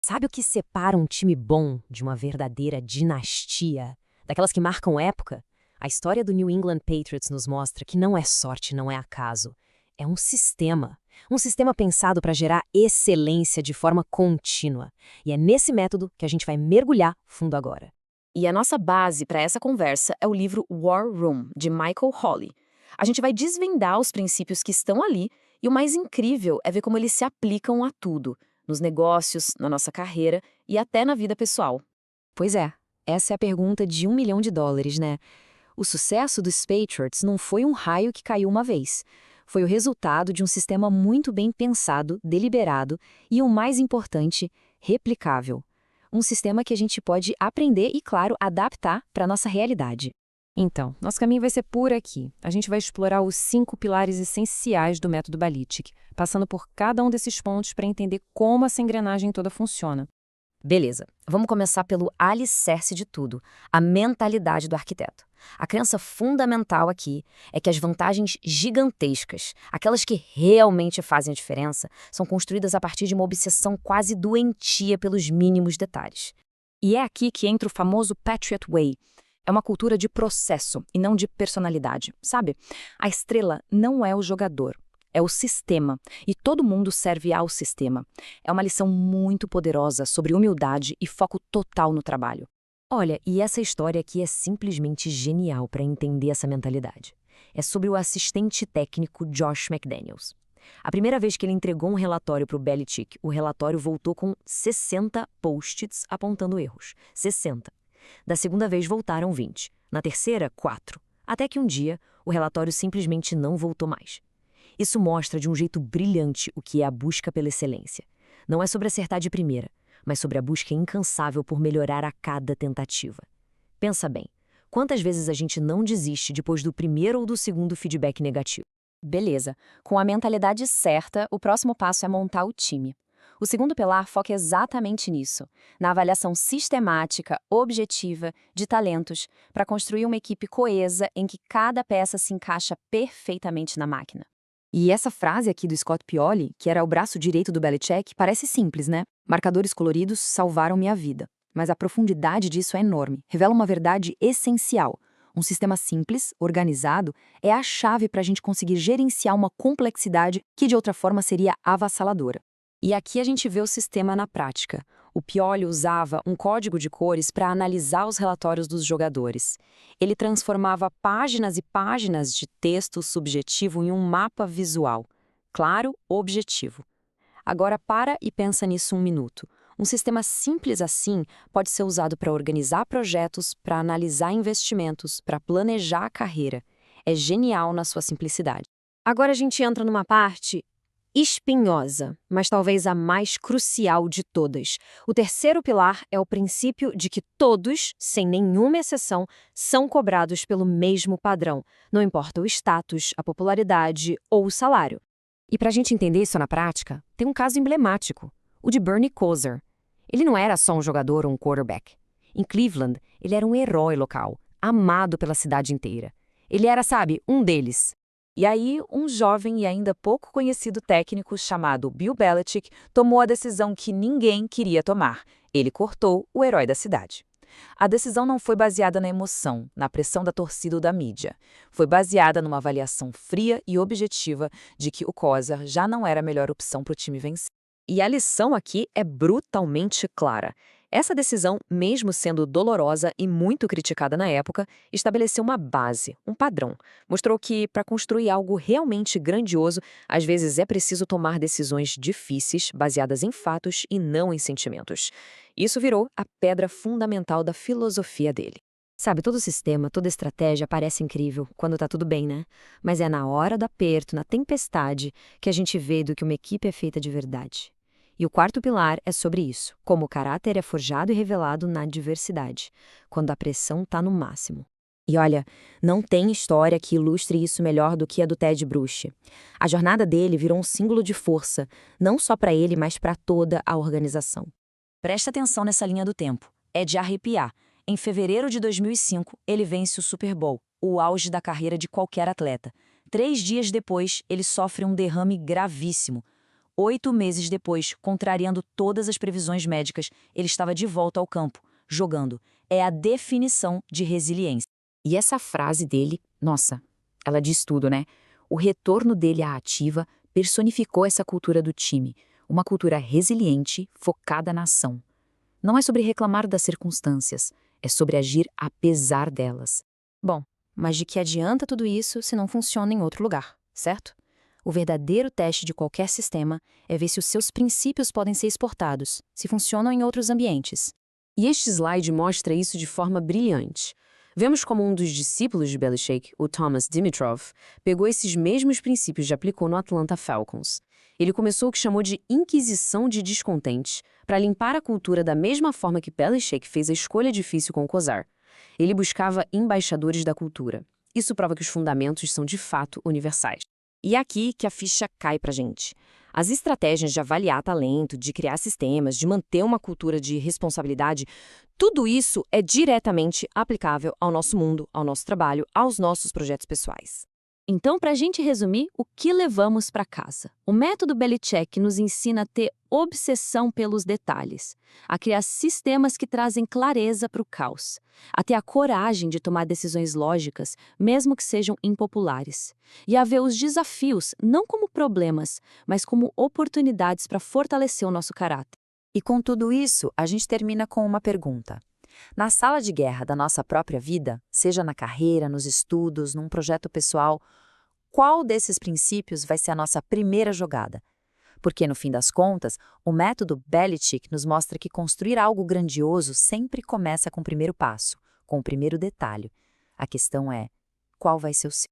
Sabe o que separa um time bom de uma verdadeira dinastia? Daquelas que marcam época? A história do New England Patriots nos mostra que não é sorte, não é acaso. É um sistema. Um sistema pensado para gerar excelência de forma contínua. E é nesse método que a gente vai mergulhar fundo agora. E a nossa base para essa conversa é o livro War Room, de Michael Hawley. A gente vai desvendar os princípios que estão ali e o mais incrível é ver como eles se aplicam a tudo, nos negócios, na nossa carreira e até na vida pessoal. Pois é, essa é a pergunta de US$ 1 milhão, né? O sucesso dos Patriots não foi um raio que caiu uma vez. Foi o resultado de um sistema muito bem pensado, deliberado e, o mais importante, replicável. Um sistema que a gente pode aprender e, claro, adaptar para a nossa realidade. Então, nosso caminho vai ser por aqui. A gente vai explorar os 5 pilares essenciais do método Balichik, passando por cada um desses pontos para entender como essa engrenagem toda funciona. Beleza, vamos começar pelo alicerce de tudo, a mentalidade do arquiteto. A crença fundamental aqui é que as vantagens gigantescas, aquelas que realmente fazem a diferença, são construídas a partir de uma obsessão quase doentia pelos mínimos detalhes. E é aqui que entra o famoso Patriot Way. É uma cultura de processo e não de personalidade, sabe? A estrela não é o jogador. É o sistema, e todo mundo serve ao sistema. É uma lição muito poderosa sobre humildade e foco total no trabalho. Olha, e essa história aqui é simplesmente genial para entender essa mentalidade. É sobre o assistente técnico Josh McDaniels. A primeira vez que ele entregou um relatório para o Belichick, o relatório voltou com 60 post-its apontando erros. 60. Da segunda vez voltaram 20. Na terceira, 4. Até que um dia, o relatório simplesmente não voltou mais. Isso mostra de um jeito brilhante o que é a busca pela excelência. Não é sobre acertar de primeira, mas sobre a busca incansável por melhorar a cada tentativa. Pensa bem, quantas vezes a gente não desiste depois do primeiro ou do segundo feedback negativo? Beleza, com a mentalidade certa, o próximo passo é montar o time. O segundo pilar foca exatamente nisso, na avaliação sistemática, objetiva, de talentos, para construir uma equipe coesa em que cada peça se encaixa perfeitamente na máquina. E essa frase aqui do Scott Pioli, que era o braço direito do Belichick, parece simples, né? Marcadores coloridos salvaram minha vida. Mas a profundidade disso é enorme. Revela uma verdade essencial. Um sistema simples, organizado, é a chave para a gente conseguir gerenciar uma complexidade que de outra forma seria avassaladora. E aqui a gente vê o sistema na prática. O Pioli usava um código de cores para analisar os relatórios dos jogadores. Ele transformava páginas e páginas de texto subjetivo em um mapa visual. Claro, objetivo. Agora para e pensa nisso um minuto. Um sistema simples assim pode ser usado para organizar projetos, para analisar investimentos, para planejar a carreira. É genial na sua simplicidade. Agora a gente entra numa parte espinhosa, mas talvez a mais crucial de todas. O terceiro pilar é o princípio de que todos, sem nenhuma exceção, são cobrados pelo mesmo padrão, não importa o status, a popularidade ou o salário. E para a gente entender isso na prática, tem um caso emblemático, o de Bernie Kosar. Ele não era só um jogador ou um quarterback. Em Cleveland, ele era um herói local, amado pela cidade inteira. Ele era, sabe, um deles. E aí, um jovem e ainda pouco conhecido técnico chamado Bill Belichick tomou a decisão que ninguém queria tomar. Ele cortou o herói da cidade. A decisão não foi baseada na emoção, na pressão da torcida ou da mídia. Foi baseada numa avaliação fria e objetiva de que o Kosar já não era a melhor opção para o time vencer. E a lição aqui é brutalmente clara. Essa decisão, mesmo sendo dolorosa e muito criticada na época, estabeleceu uma base, um padrão. Mostrou que, para construir algo realmente grandioso, às vezes é preciso tomar decisões difíceis, baseadas em fatos e não em sentimentos. Isso virou a pedra fundamental da filosofia dele. Sabe, todo sistema, toda estratégia parece incrível quando tá tudo bem, né? Mas é na hora do aperto, na tempestade, que a gente vê do que uma equipe é feita de verdade. E o quarto pilar é sobre isso, como o caráter é forjado e revelado na adversidade, quando a pressão tá no máximo. E olha, não tem história que ilustre isso melhor do que a do Ted Bruschi. A jornada dele virou um símbolo de força, não só para ele, mas para toda a organização. Presta atenção nessa linha do tempo. É de arrepiar. Em fevereiro de 2005, ele vence o Super Bowl, o auge da carreira de qualquer atleta. 3 dias depois, ele sofre um derrame gravíssimo. 8 meses depois, contrariando todas as previsões médicas, ele estava de volta ao campo, jogando. É a definição de resiliência. E essa frase dele, nossa, ela diz tudo, né? O retorno dele à ativa personificou essa cultura do time, uma cultura resiliente, focada na ação. Não é sobre reclamar das circunstâncias, é sobre agir apesar delas. Bom, mas de que adianta tudo isso se não funciona em outro lugar, certo? O verdadeiro teste de qualquer sistema é ver se os seus princípios podem ser exportados, se funcionam em outros ambientes. E este slide mostra isso de forma brilhante. Vemos como um dos discípulos de Belichick, o Thomas Dimitrov, pegou esses mesmos princípios e aplicou no Atlanta Falcons. Ele começou o que chamou de Inquisição de Descontentes, para limpar a cultura da mesma forma que Belichick fez a escolha difícil com Kosar. Ele buscava embaixadores da cultura. Isso prova que os fundamentos são de fato universais. E é aqui que a ficha cai pra gente. As estratégias de avaliar talento, de criar sistemas, de manter uma cultura de responsabilidade, tudo isso é diretamente aplicável ao nosso mundo, ao nosso trabalho, aos nossos projetos pessoais. Então, para a gente resumir, o que levamos para casa? O método Belichick nos ensina a ter obsessão pelos detalhes, a criar sistemas que trazem clareza para o caos, a ter a coragem de tomar decisões lógicas, mesmo que sejam impopulares, e a ver os desafios não como problemas, mas como oportunidades para fortalecer o nosso caráter. E com tudo isso, a gente termina com uma pergunta. Na sala de guerra da nossa própria vida, seja na carreira, nos estudos, num projeto pessoal, qual desses princípios vai ser a nossa primeira jogada? Porque, no fim das contas, o método Belichick nos mostra que construir algo grandioso sempre começa com o primeiro passo, com o primeiro detalhe. A questão é, qual vai ser o seu?